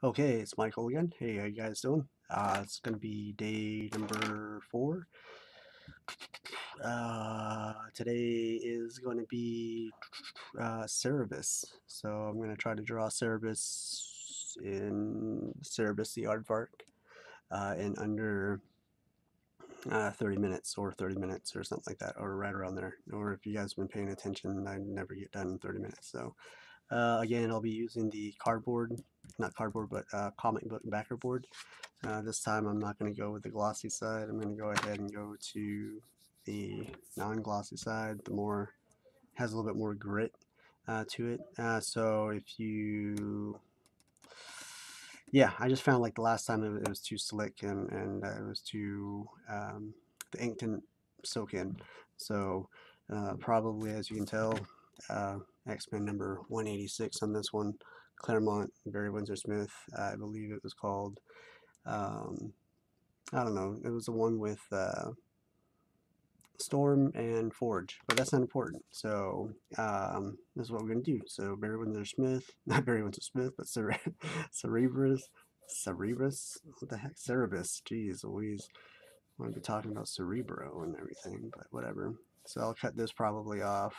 Okay, it's Michael again. Hey, how you guys doing? It's gonna be day number 4. Today is going to be Cerebus. So I'm gonna try to draw Cerebus in Cerebus the Aardvark in under 30 minutes or 30 minutes or something like that, or right around there. Or if you guys have been paying attention, I never get done in 30 minutes. So again, I'll be using the cardboard, not cardboard, but comic book backer board. This time I'm not going to go with the glossy side. I'm going to go ahead and go to the non-glossy side. The more has a little bit more grit to it. So if you, yeah, I just found like the last time it was too slick and it was too the ink didn't soak in. So probably, as you can tell, X-Men number 186 on this one. Claremont, Barry Windsor Smith, I believe it was called. I don't know. It was the one with Storm and Forge, but that's not important. So this is what we're gonna do. So Barry Windsor Smith, not Barry Windsor Smith, but Cerebus, what the heck, Cerebus. Jeez Louise, I'm gonna be talking about Cerebro and everything, but whatever. So I'll cut this probably off.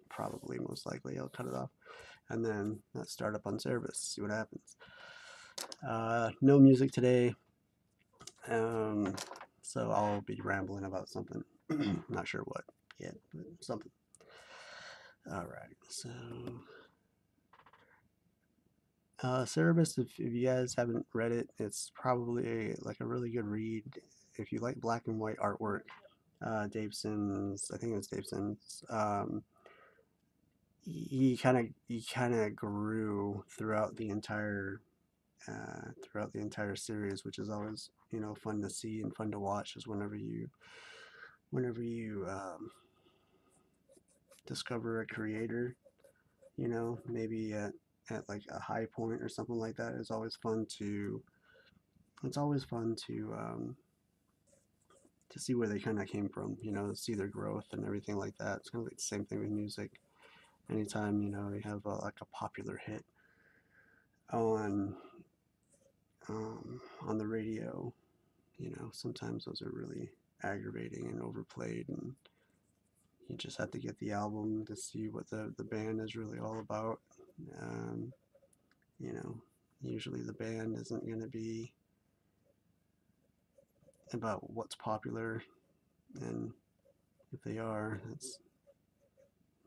Probably, most likely, I'll cut it off, and then let's start up on Cerebus. See what happens. No music today. So I'll be rambling about something. Not sure what yet, but something. Alright, so Cerebus, if you guys haven't read it, it's probably like a really good read if you like black and white artwork. Dave Sims, I think it was Dave Sims. He kind of grew throughout the entire series, which is always fun to see and fun to watch. Is whenever you discover a creator, maybe at like a high point or something like that. It's always fun to see where they kind of came from, see their growth and everything like that. It's kind of like the same thing with music. Anytime you have like a popular hit on the radio, sometimes those are really aggravating and overplayed, and you just have to get the album to see what the band is really all about. Um, you know, Usually the band isn't going to be about what's popular, and if they are, it's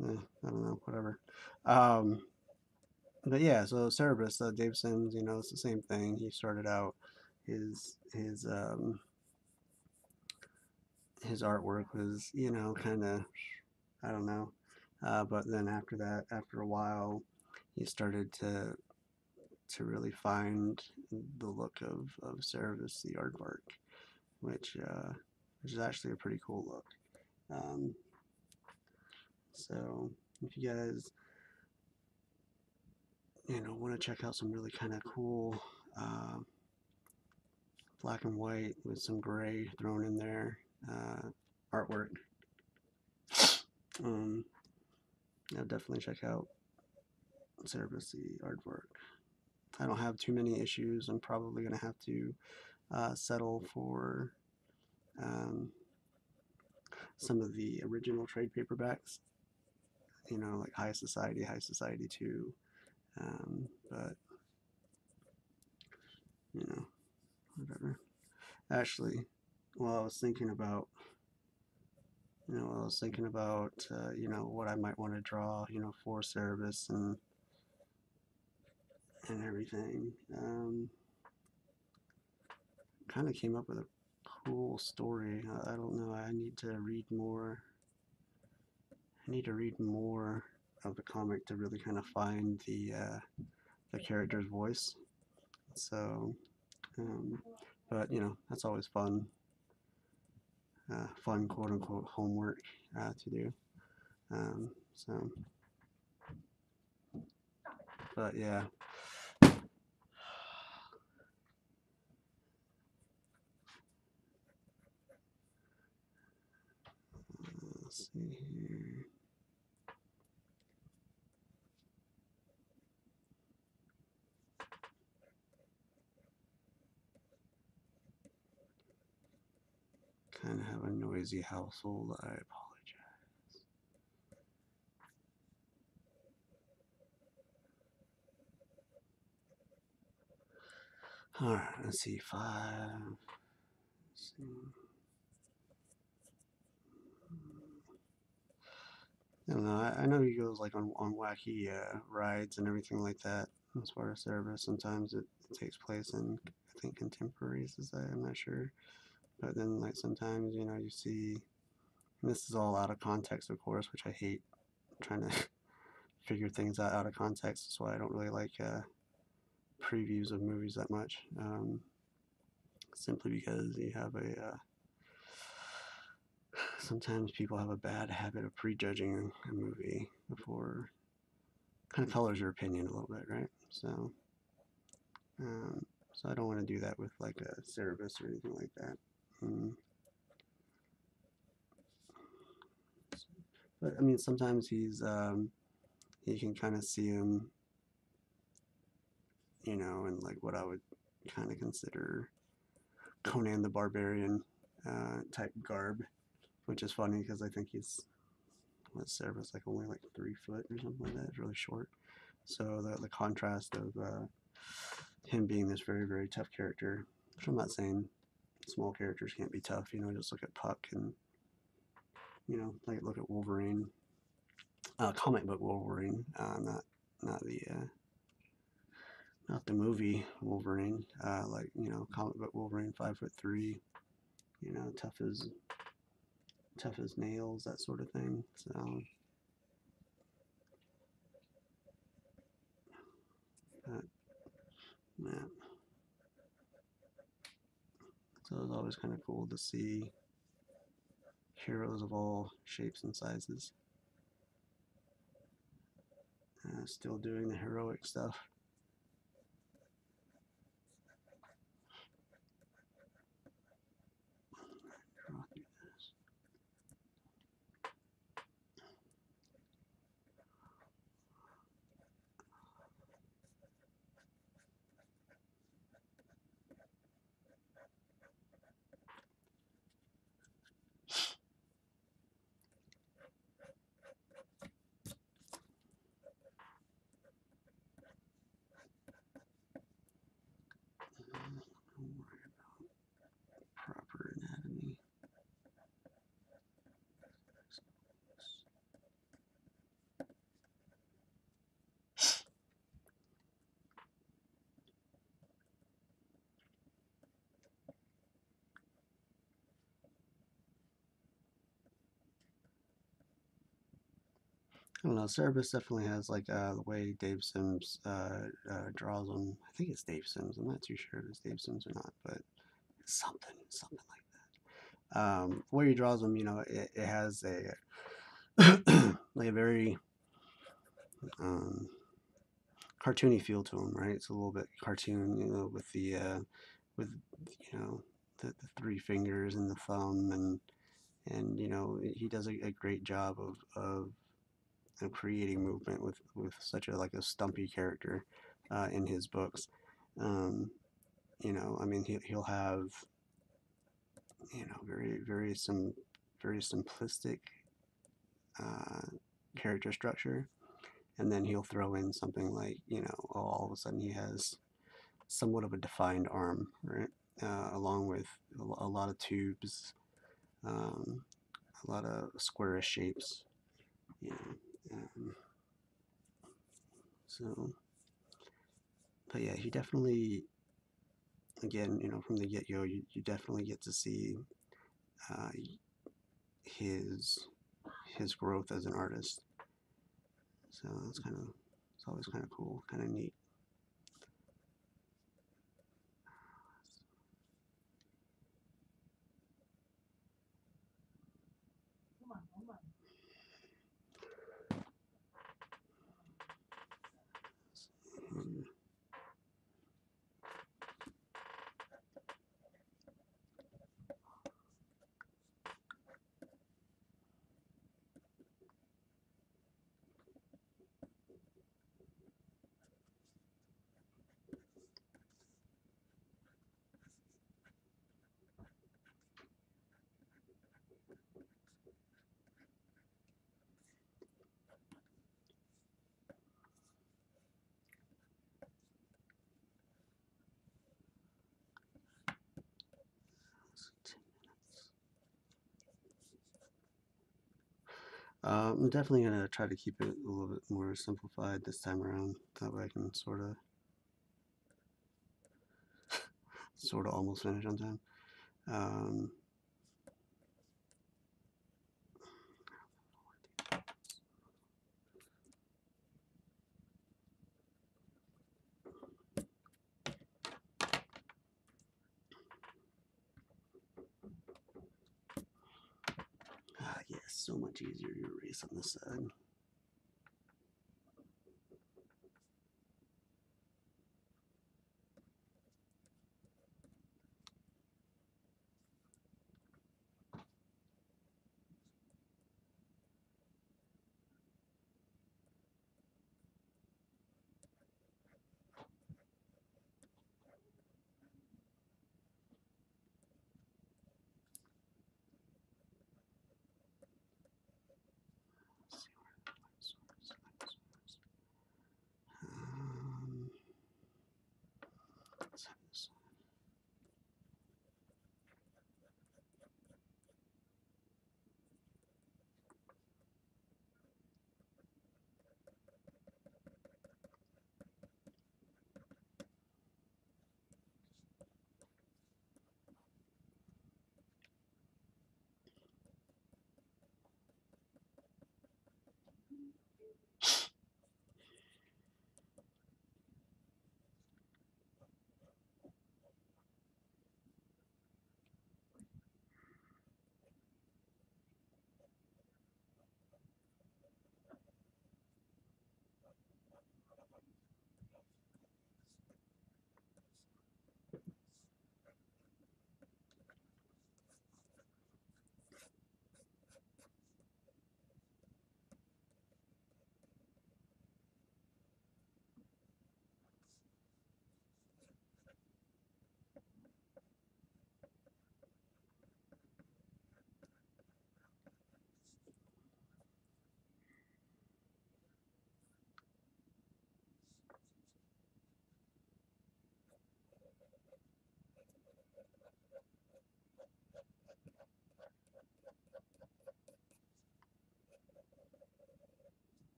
I don't know, whatever. Um, but yeah, so Cerebus, Dave Sims, it's the same thing. He started out his artwork was kind of, I don't know, but then after that, after a while, he started to really find the look of Cerebus the Aardvark, which is actually a pretty cool look. Um, so if you guys want to check out some really kind of cool black and white with some gray thrown in there artwork, I'll definitely check out Cerebus the Aardvark. I don't have too many issues. I'm probably going to have to settle for some of the original trade paperbacks, like High Society 2, but, whatever. Actually, well, I was thinking about, what I might want to draw, for Cerebus and everything. Kind of came up with a cool story. I don't know. I need to read more. Of the comic to really kind of find the character's voice. So, but that's always fun. Fun quote unquote homework to do. So, but yeah. Let's see here. noisy household. I apologize. Alright, let's see. 5. Let's see. I don't know. I know he goes like on wacky rides and everything like that as far as Cerebus. Sometimes it takes place in, I think, contemporary society. I'm not sure. But then, like, sometimes, you know, you see, and this is all out of context, of course, which I hate trying to figure things out of context. That's why I don't really like previews of movies that much. Simply because you have sometimes people have a bad habit of prejudging a movie before kind of colors your opinion a little bit, right? So I don't want to do that with like a Cerebus or anything like that. But I mean, sometimes you can kind of see him, you know, in like what I would kind of consider Conan the Barbarian type garb, which is funny because I think he's, what, Cerebus, like only like 3 foot or something like that. It's really short. So the contrast of him being this very, very tough character, which I'm not saying small characters can't be tough, you know, just look at Puck and, you know, like look at Wolverine, comic book Wolverine, not the not the movie Wolverine, like, you know, comic book Wolverine, 5'3", you know, tough as nails, that sort of thing. So, but yeah, so it was always kind of cool to see heroes of all shapes and sizes still doing the heroic stuff. Draw through this. Don't worry about proper anatomy. I don't know. Cerebus definitely has like the way Dave Sims draws them. I think it's Dave Sims. I'm not too sure if it's Dave Sims or not, but it's something like that. The way he draws them, you know, it has a like a very cartoony feel to him, right? It's a little bit cartoon, you know, with the with you know the 3 fingers and the thumb, and you know he does a great job of creating movement with such a like a stumpy character in his books. You know, I mean, he'll have, you know, very simplistic uh, character structure, and then he'll throw in something like, you know, all of a sudden he has somewhat of a defined arm, right? Along with a lot of tubes, a lot of squarish shapes, you know. So, but yeah, he definitely, again, you know, from the get-go, you definitely get to see uh, his growth as an artist. So it's always kind of cool, kind of neat. I'm definitely gonna try to keep it a little bit more simplified this time around. That way I can sort of almost finish on time. Um, yeah, so much easier to erase on this side. Um, let's have this.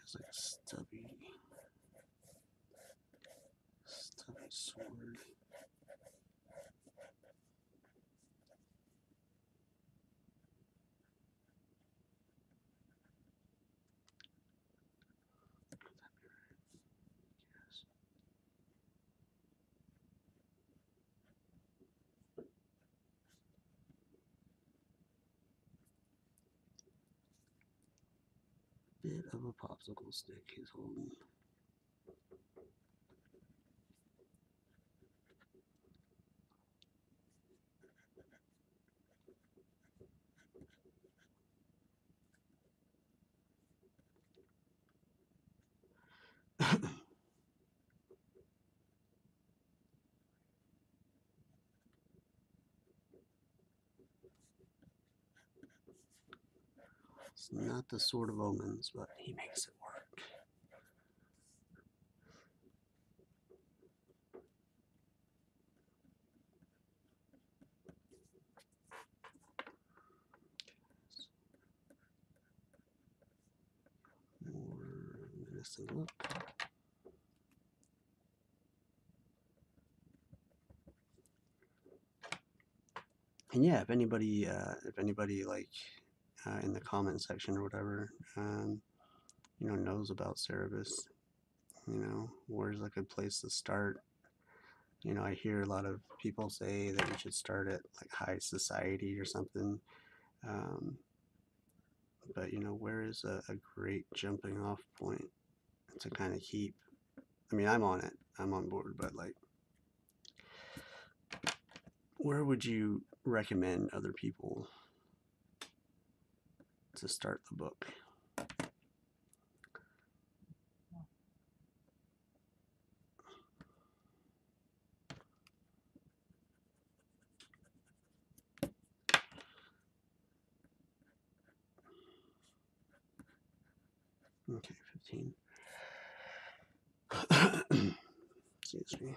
It's like a stubby sword. Yes. Bit of a popsicle stick he's holding. It's not the Sword of Omens, but he makes it work. More menacing look. And yeah, if anybody like in the comment section or whatever, knows about Cerebus, where's a good place to start? I hear a lot of people say that we should start at like high society or something. Um, but where is a great jumping off point to kind of keep? I mean, I'm on it. I'm on board, but like, Where would you recommend other people to start the book? Okay, 15. Excuse me.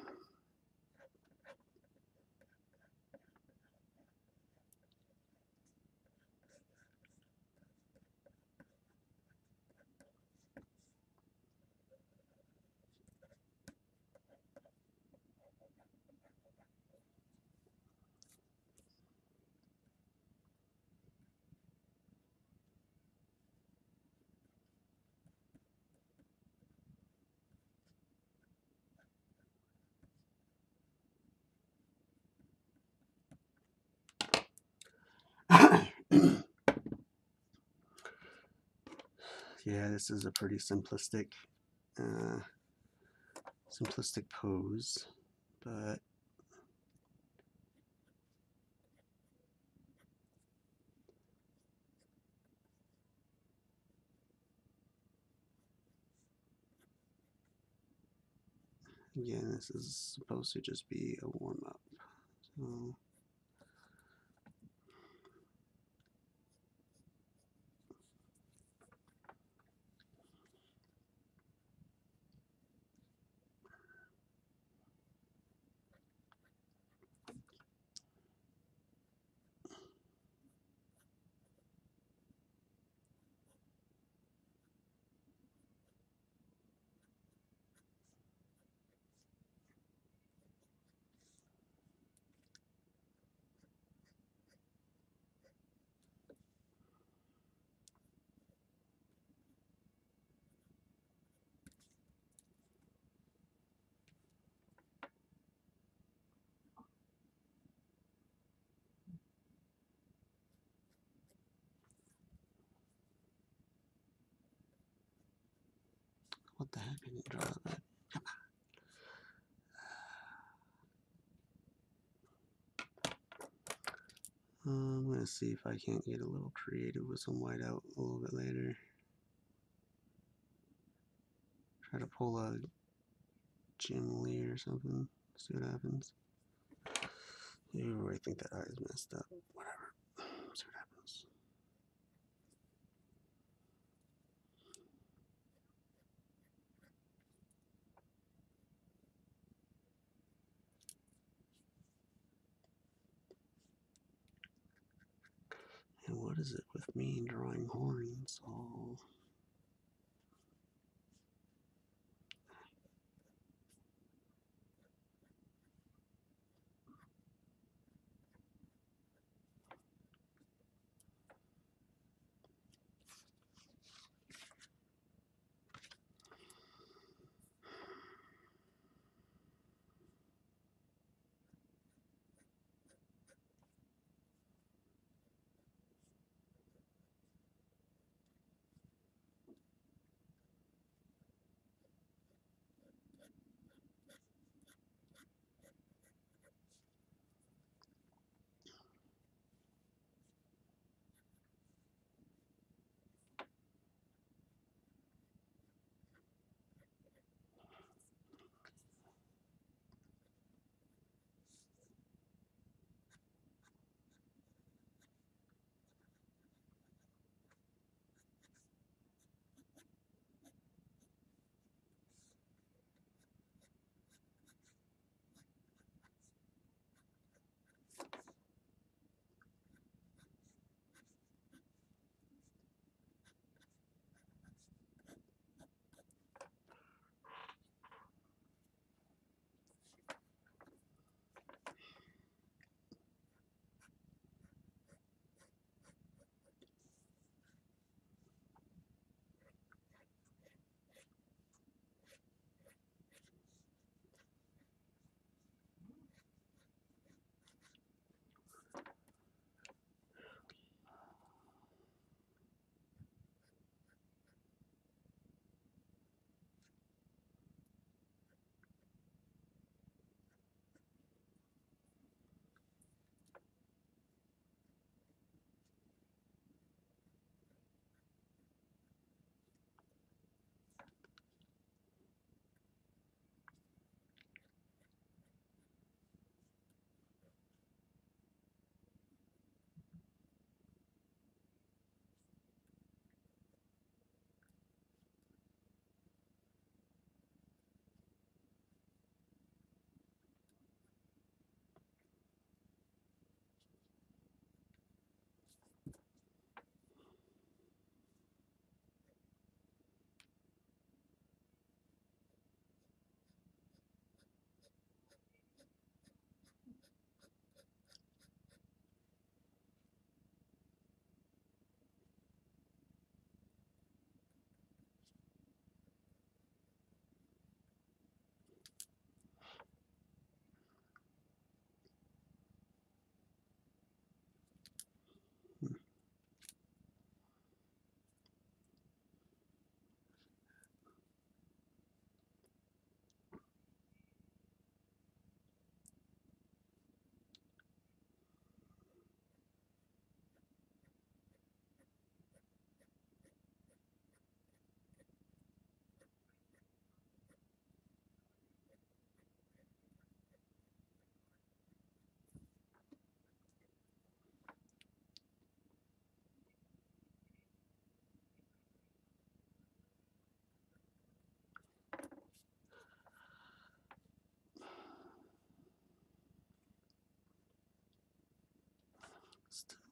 Yeah, this is a pretty simplistic pose, but again, this is supposed to just be a warm-up. So what the heck? I didn't draw that. I'm gonna see if I can't get a little creative with some whiteout a little bit later. Try to pull a Jim Lee or something. See what happens. Ooh, I think that eye is messed up. Whatever. See what happens. And what is it with me drawing horns all?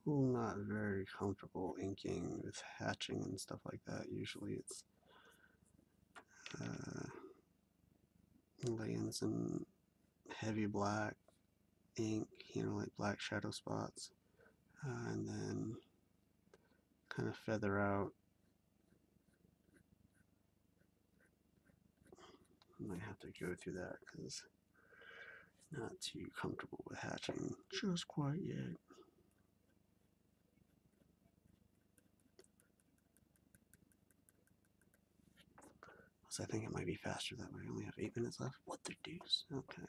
not very comfortable inking with hatching and stuff like that. Usually it's laying some heavy black ink, like black shadow spots, and then kind of feather out. I might have to go through that because not too comfortable with hatching just quite yet. So I think it might be faster that way. I only have 8 minutes left. What the deuce? Okay.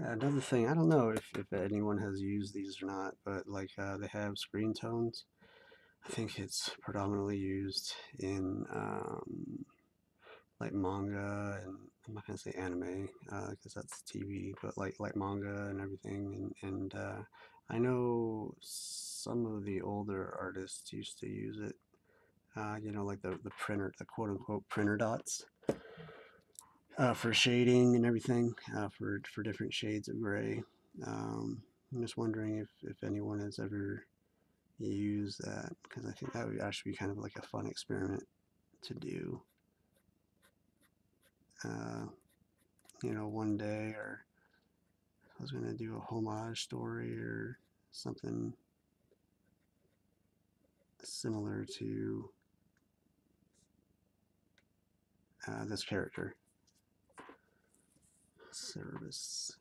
Another thing, I don't know if anyone has used these or not, but like they have screen tones. I think it's predominantly used in like manga, and I'm not gonna say anime because that's TV, but like manga and everything. And I know some of the older artists used to use it. Like the printer, the quote unquote printer dots for shading and everything, for different shades of gray. I'm just wondering if anyone has ever used that, because I think that would actually be kind of like a fun experiment to do. Uh, one day, or I was gonna do a homage story or something similar to this character, Cerebus.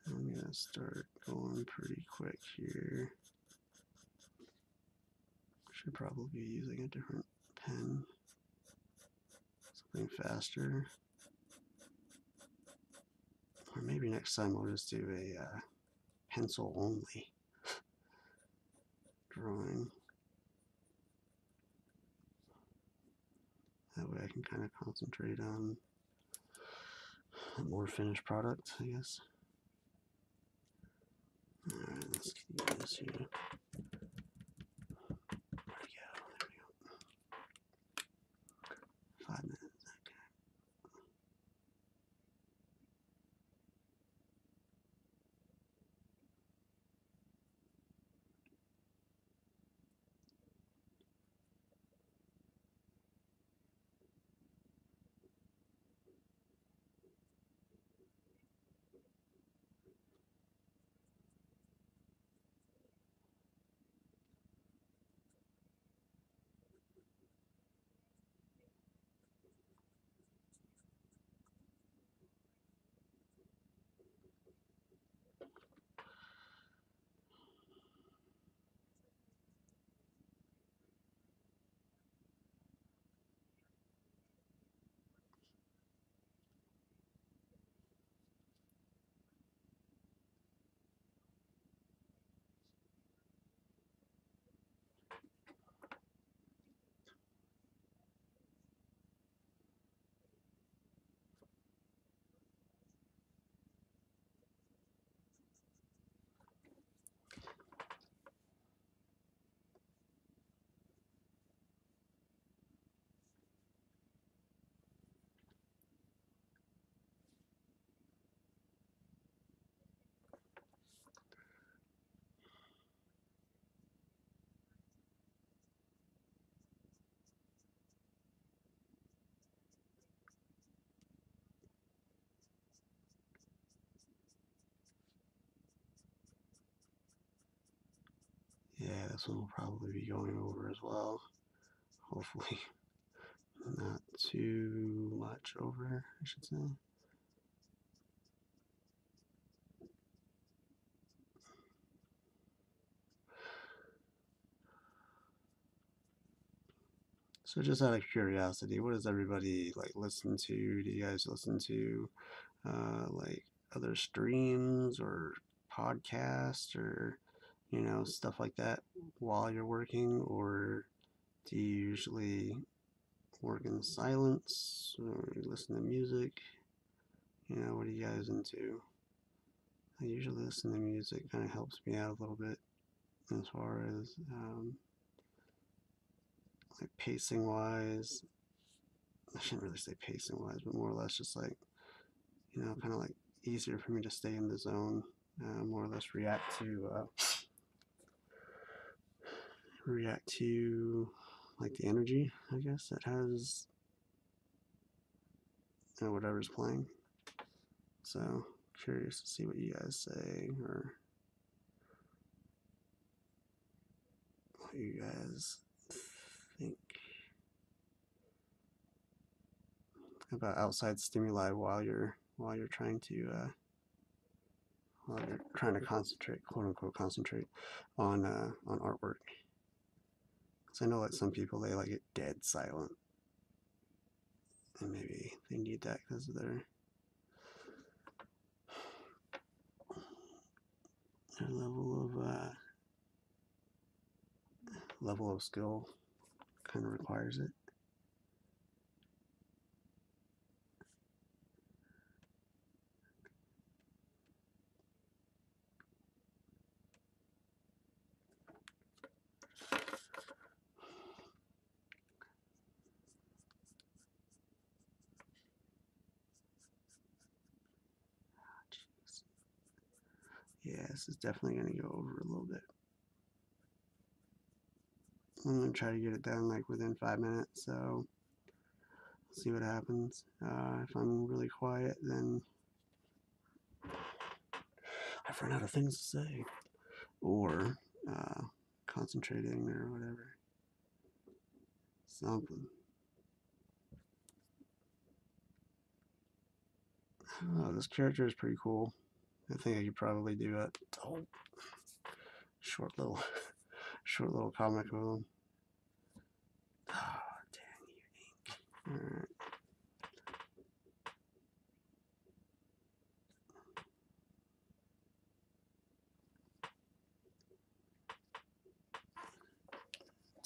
I'm gonna start going pretty quick here. Should probably be using a different pen, something faster. Or maybe next time I'll just do a pencil only drawing. That way I can kind of concentrate on a more finished product, I guess. Alright, let's keep this here. Where'd it go? There we go. 5 minutes. this one will probably be going over as well. Hopefully not too much over, I should say. So just out of curiosity, what does everybody like listen to? Do you guys listen to like other streams or podcasts or stuff like that while you're working, or do you usually work in silence or you listen to music? What are you guys into? I usually listen to music. Kind of helps me out a little bit as far as like pacing wise. I shouldn't really say pacing wise, but more or less just like kind of like easier for me to stay in the zone. More or less react to like the energy, I guess, that has whatever's playing. So curious to see what you guys say or what you guys think about outside stimuli while you're trying to concentrate, quote unquote, concentrate on artwork. Because I know like some people they like it dead silent, and maybe they need that because of their level of skill kind of requires it. Yeah, this is definitely going to go over a little bit. I'm going to try to get it done like within 5 minutes, so see what happens. If I'm really quiet, then I've run out of things to say, or concentrating or whatever. Something. Oh, this character is pretty cool. I think I could probably do a short little comic with him. Oh, dang you, ink. Alright.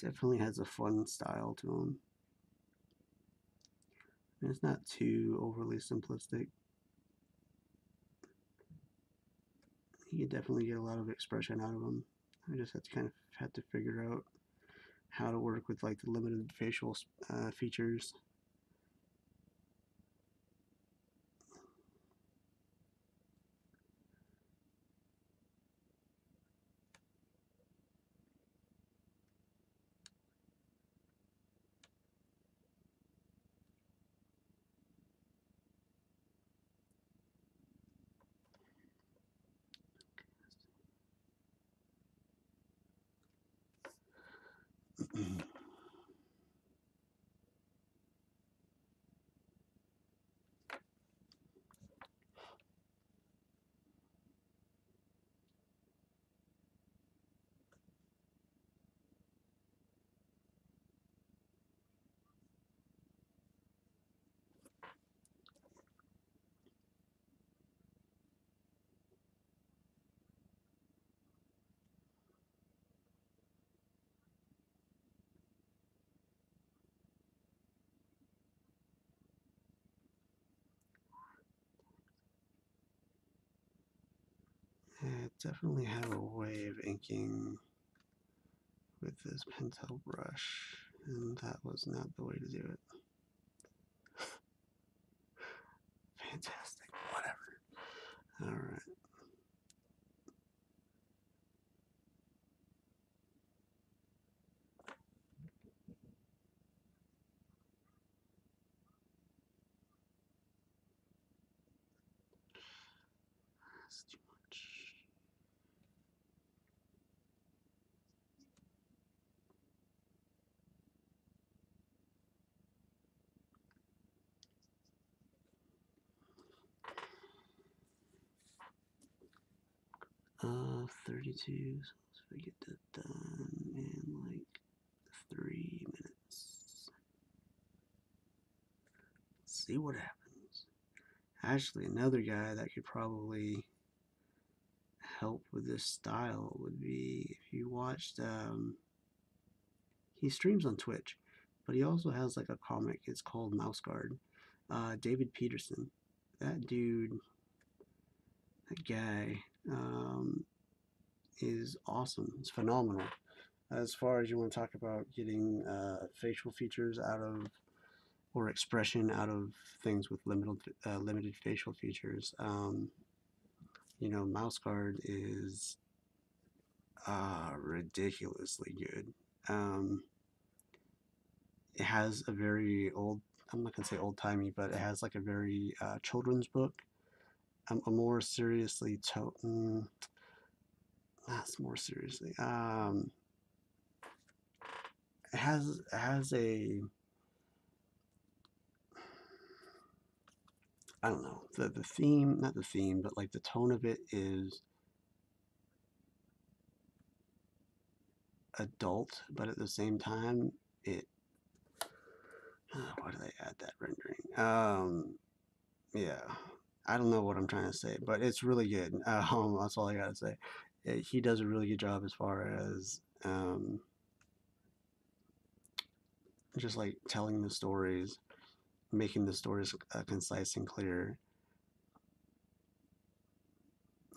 Definitely has a fun style to him. And it's not too overly simplistic. You can definitely get a lot of expression out of him. I just had to figure out how to work with like the limited facial features. I definitely have a way of inking with this pentel brush, and that was not the way to do it. Fantastic, whatever. Alright. That's too much. 32. So let's get that done in like 3 minutes. Let's see what happens. Actually, another guy that could probably help with this style would be if you watched. He streams on Twitch, but he also has like a comic. It's called Mouse Guard. David Peterson. That dude, that guy, is awesome. It's phenomenal. As far as you want to talk about getting facial features out of, or expression out of things with limited facial features, you know, Mouse Guard is ridiculously good. It has a very old, I'm not going to say old timey, but it has like a very children's book. A more seriously, that's more seriously. It has a, I don't know, the theme, not the theme, but like the tone of it is adult, but at the same time, it, why did I add that rendering? Yeah, I don't know what I'm trying to say, but it's really good. That's all I gotta say. He does a really good job as far as just like telling the stories, making the stories concise and clear.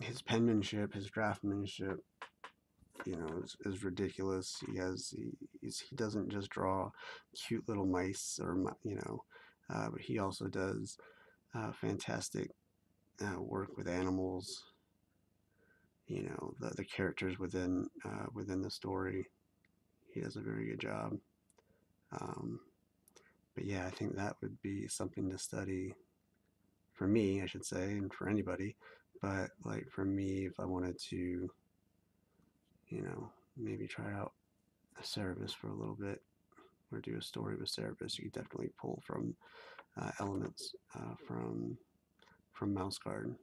His penmanship, his draftmanship, you know, is ridiculous. He doesn't just draw cute little mice or, you know, but he also does fantastic work with animals. You know, the characters within the story. He does a very good job. Um, but yeah, I think that would be something to study for me, I should say, and for anybody. But like for me, if I wanted to, you know, maybe try out a Cerebus for a little bit or do a story with Cerebus, you could definitely pull from elements from Mouse Guard.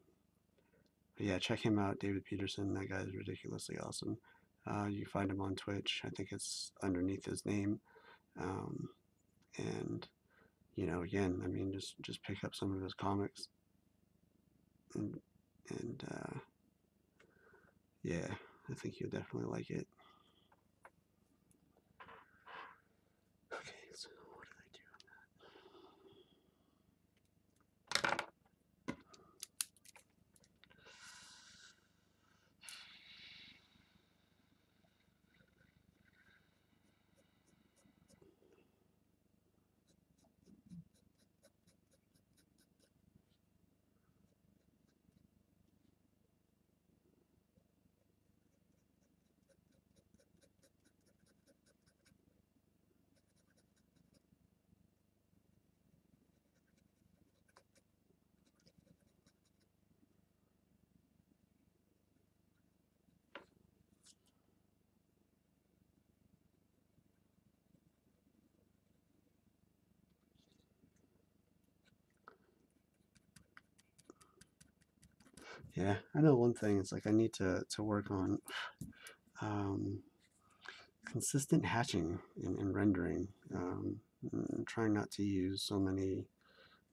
But yeah, check him out, David Peterson. That guy is ridiculously awesome. You find him on Twitch. I think it's underneath his name. Um, and you know, again, I mean, just pick up some of his comics, and and yeah, I think you'll definitely like it. Okay, so what did I do on Yeah, I know one thing. It's like I need to work on consistent hatching and rendering. I'm trying not to use so many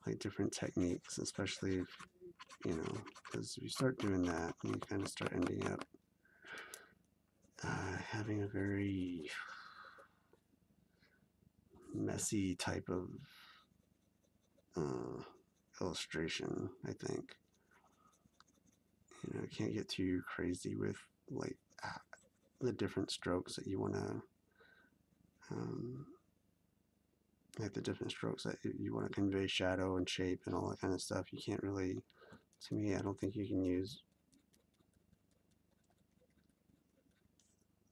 like different techniques, especially if, you know, because if you start doing that, you kind of start ending up having a very messy type of illustration. I think, you know, can't get too crazy with like the different strokes that you want to like the different strokes that you want to convey shadow and shape and all that kind of stuff. You can't really, to me, I don't think you can use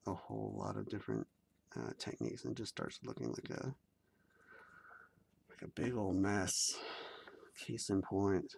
a whole lot of different techniques, and it just starts looking like a big old mess. Case in point,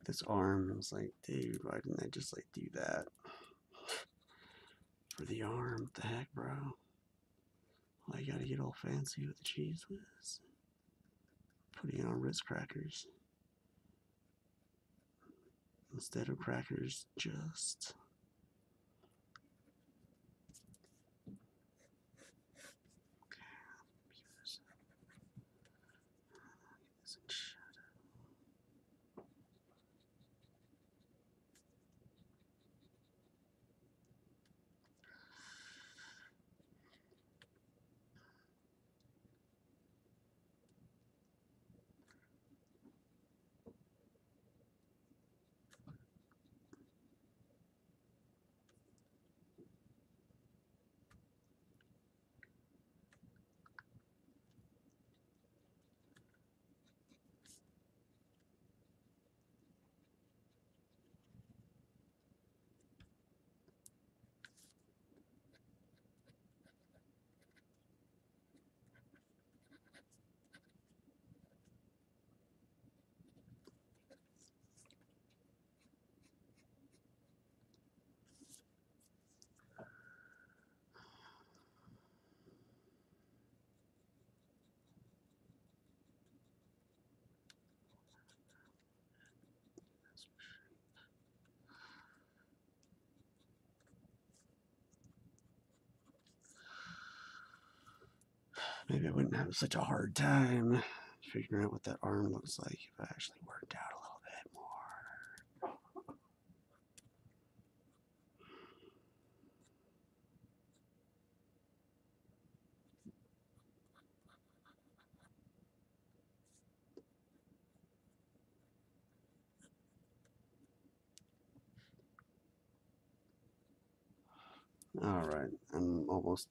this arm. I was like, dude, why didn't I just like do that for the arm? What the heck, bro? Why you gotta get all fancy with the cheese whiz? Putting it on Ritz crackers instead of crackers. Just maybe I wouldn't have such a hard time figuring out what that arm looks like if I actually worked out a little bit more. All right, I'm almost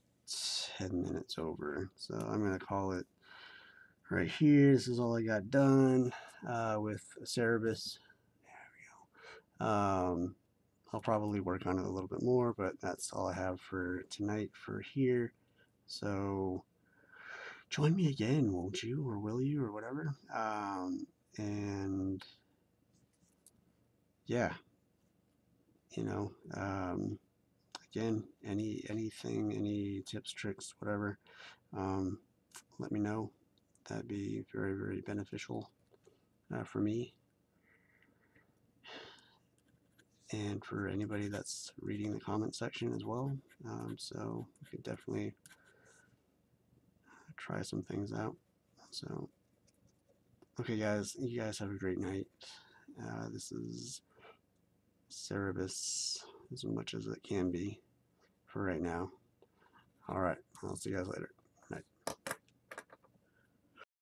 10 minutes over, so I'm gonna call it right here. This is all I got done with Cerebus. There we go. I'll probably work on it a little bit more, but that's all I have for tonight for here. So join me again, won't you, or will you, or whatever. And yeah, you know, again, anything, any tips, tricks, whatever, let me know. That'd be very, very beneficial for me and for anybody that's reading the comment section as well. So we could definitely try some things out. So, okay, guys, you guys have a great night. This is Cerebus as much as it can be for right now. All right, I'll see you guys later.